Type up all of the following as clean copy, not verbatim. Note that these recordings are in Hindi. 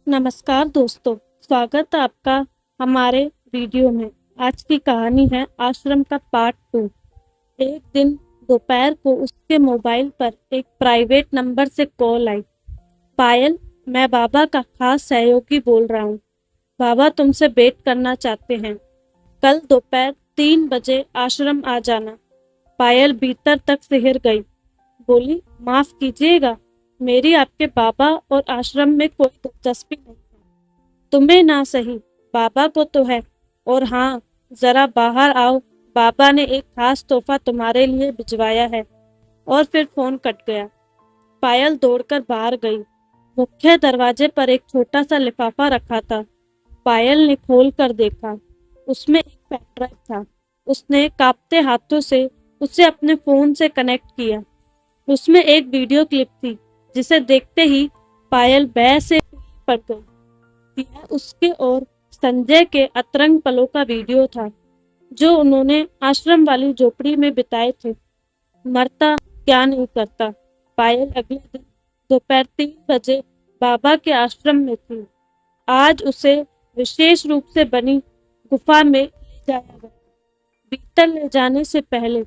नमस्कार दोस्तों, स्वागत है आपका हमारे वीडियो में। आज की कहानी है आश्रम का पार्ट 2। एक दिन दोपहर को उसके मोबाइल पर एक प्राइवेट नंबर से कॉल आई। पायल, मैं बाबा का खास सहयोगी बोल रहा हूँ। बाबा तुमसे भेंट करना चाहते हैं। कल दोपहर 3 बजे आश्रम आ जाना। पायल भीतर तक सिहर गई। बोली, माफ कीजिएगा, मेरी आपके बाबा और आश्रम में कोई दिलचस्पी नहीं है। तुम्हें ना सही, बाबा को तो है। और हाँ, जरा बाहर आओ, बाबा ने एक खास तोहफा तुम्हारे लिए भिजवाया है। और फिर फोन कट गया। पायल दौड़कर बाहर गई। मुख्य दरवाजे पर एक छोटा सा लिफाफा रखा था। पायल ने खोल कर देखा। उसमें एक पेनड्राइव था। उसने कांपते हाथों से उसे अपने फोन से कनेक्ट किया। उसमें एक वीडियो क्लिप थी, जिसे देखते ही पायल भय से पड़ गई। यह उसके और संजय के अतरंग पलों का वीडियो था, जो उन्होंने आश्रम वाली झोपड़ी में बिताए थे। मरता क्या नहीं करता। पायल अगले दिन दोपहर 3 बजे बाबा के आश्रम में थी। आज उसे विशेष रूप से बनी गुफा में ले जाया गया। भीतर ले जाने से पहले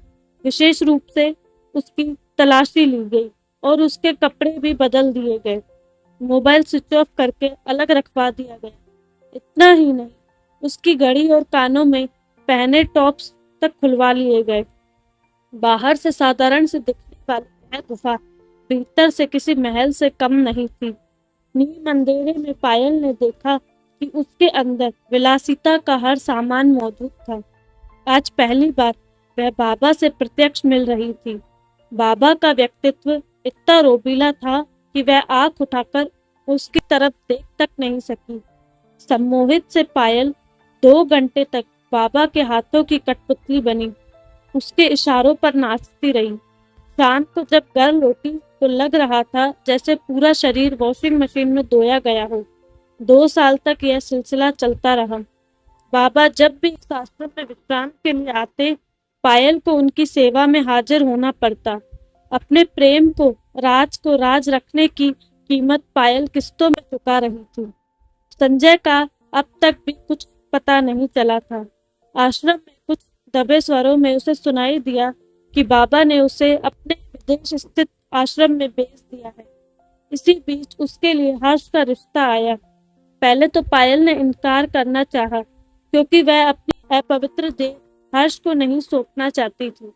विशेष रूप से उसकी तलाशी ली गई और उसके कपड़े भी बदल दिए गए। मोबाइल स्विच ऑफ करके अलग रखवा दिया गया। इतना ही नहीं, उसकी घड़ी और कानों में पहने टॉप्स तक खुलवा लिए गए। बाहर से साधारण से दिखने वाली यह गुफा भीतर से किसी महल से कम नहीं थी। नीम अंधेरे में पायल ने देखा कि उसके अंदर विलासिता का हर सामान मौजूद था। आज पहली बार वह बाबा से प्रत्यक्ष मिल रही थी। बाबा का व्यक्तित्व इतना रोबीला था कि वह आंख उठाकर उसकी तरफ देख तक नहीं सकी। सम्मोहित से पायल 2 घंटे तक बाबा के हाथों की कठपुतली बनी, उसके इशारों पर नाचती रही। शाम को जब घर लौटी तो लग रहा था जैसे पूरा शरीर वॉशिंग मशीन में धोया गया हो। 2 साल तक यह सिलसिला चलता रहा। बाबा जब भी इस आश्रम में विश्राम के लिए आते, पायल को उनकी सेवा में हाजिर होना पड़ता। अपने प्रेम को राज रखने की कीमत पायल किस्तों में चुका रही थी। संजय का अब तक भी कुछ पता नहीं चला था। आश्रम में कुछ दबे स्वरों में उसे सुनाई दिया कि बाबा ने उसे अपने विदेश स्थित आश्रम में भेज दिया है। इसी बीच उसके लिए हर्ष का रिश्ता आया। पहले तो पायल ने इनकार करना चाहा, क्योंकि वह अपनी अपवित्र देह हर्ष को नहीं सौंपना चाहती थी।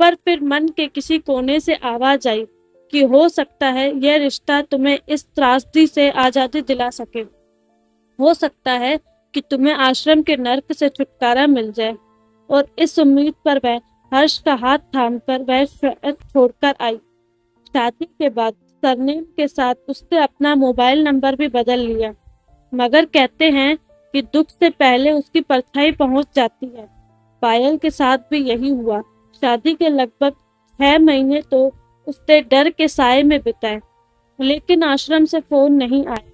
पर फिर मन के किसी कोने से आवाज आई कि हो सकता है यह रिश्ता तुम्हें इस त्रासदी से आजादी दिला सके। हो सकता है कि तुम्हें आश्रम के नर्क से छुटकारा मिल जाए। और इस उम्मीद पर वह हर्ष का हाथ थामकर वह शहर छोड़कर आई। शादी के बाद सरनेम के साथ उसने अपना मोबाइल नंबर भी बदल लिया। मगर कहते हैं कि दुख से पहले उसकी परछाई पहुंच जाती है। पायल के साथ भी यही हुआ। शादी के लगभग 6 महीने तो उसने डर के साए में बिताए, लेकिन आश्रम से फोन नहीं आया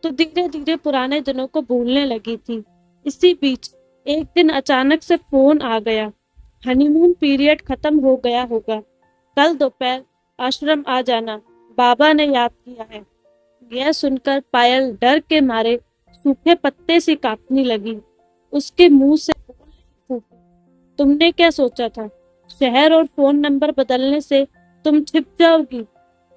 तो धीरे धीरे पुराने दिनों को भूलने लगी थी। इसी बीच एक दिन अचानक से फोन आ गया। हनीमून पीरियड खत्म हो गया होगा। कल दोपहर आश्रम आ जाना, बाबा ने याद किया है। यह सुनकर पायल डर के मारे सूखे पत्ते से कांपने लगी। उसके मुंह से बोल नहीं फूटी। तुमने क्या सोचा था? शहर और फोन नंबर बदलने से तुम छिप जाओगी?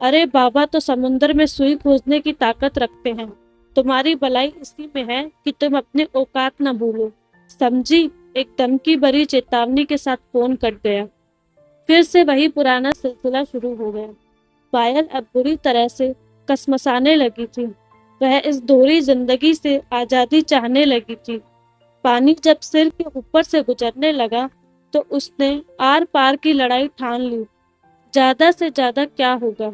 अरे बाबा तो समुद्र में सुई खोजने की ताकत रखते हैं। तुम्हारी भलाई इसी में है कि तुम अपने औकात न भूलो, समझी? एक धमकी भरी चेतावनी के साथ फोन कट गया। फिर से वही पुराना सिलसिला शुरू हो गया। पायल अब बुरी तरह से कसमसाने लगी थी। वह इस दोहरी जिंदगी से आजादी चाहने लगी थी। पानी जब सिर के ऊपर से गुजरने लगा तो उसने आर पार की लड़ाई ठान ली। ज्यादा से ज्यादा क्या होगा?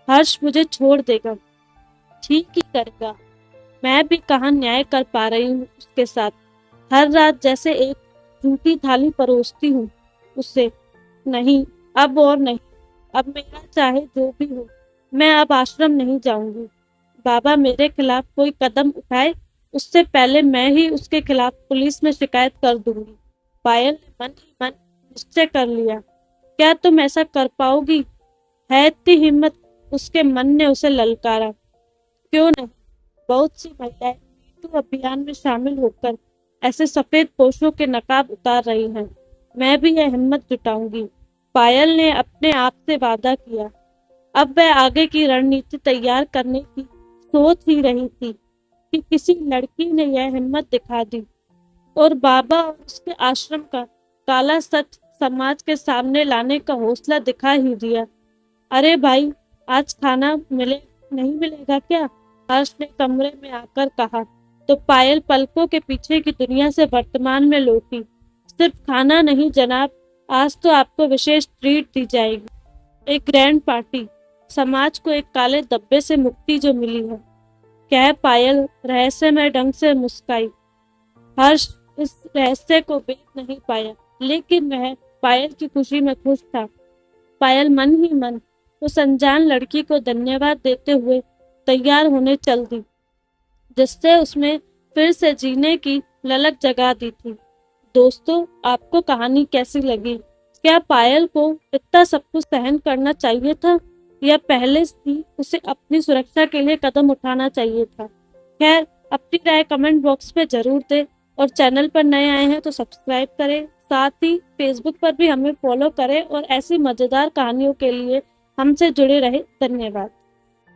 हर्ष मुझे छोड़ देगा, ठीक ही करेगा। मैं भी कहाँ न्याय कर पा रही हूँ उसके साथ। हर रात जैसे एक झूठी थाली परोसती हूँ उससे। नहीं, अब और नहीं। अब मेरा चाहे जो भी हो, मैं अब आश्रम नहीं जाऊंगी। बाबा मेरे खिलाफ कोई कदम उठाए, उससे पहले मैं ही उसके खिलाफ पुलिस में शिकायत कर दूंगी। पायल ने मन ही मन निश्चय कर लिया। क्या तुम ऐसा कर पाओगी? है इतनी हिम्मत? उसके मन ने उसे ललकारा। क्यों नहीं, बहुत सी महिलाएं मीटू अभियान में शामिल होकर ऐसे सफेद पोशों के नकाब उतार रही हैं। मैं भी यह हिम्मत जुटाऊंगी। पायल ने अपने आप से वादा किया। अब वह आगे की रणनीति तैयार करने की सोच ही रही थी कि किसी लड़की ने यह हिम्मत दिखा दी और बाबा और उसके आश्रम का काला सच समाज के सामने लाने का हौसला दिखा ही दिया। अरे भाई, आज खाना नहीं मिलेगा क्या? हर्ष ने कमरे में आकर कहा तो पायल पलकों के पीछे की दुनिया से वर्तमान में लौटी। सिर्फ खाना नहीं जनाब, आज तो आपको विशेष ट्रीट दी जाएगी। एक ग्रैंड पार्टी। समाज को एक काले धब्बे से मुक्ति जो मिली है, कह पायल रहस्यमय ढंग से मुस्काई। हर्ष इस रहस्य को बेच नहीं पाया, लेकिन वह पायल की खुशी में खुश था। पायल मन ही मन उस अनजान लड़की को धन्यवाद देते हुए तैयार होने चल दी, जिससे उसमें फिर से जीने की ललक जगा दी थी। दोस्तों, आपको कहानी कैसी लगी? क्या पायल को इतना सब कुछ सहन करना चाहिए था या पहले ही उसे अपनी सुरक्षा के लिए कदम उठाना चाहिए था? खैर, अपनी राय कमेंट बॉक्स में जरूर दें और चैनल पर नए आए हैं तो सब्सक्राइब करें। साथ ही फेसबुक पर भी हमें फॉलो करें और ऐसी मजेदार कहानियों के लिए हमसे जुड़े रहे। धन्यवाद।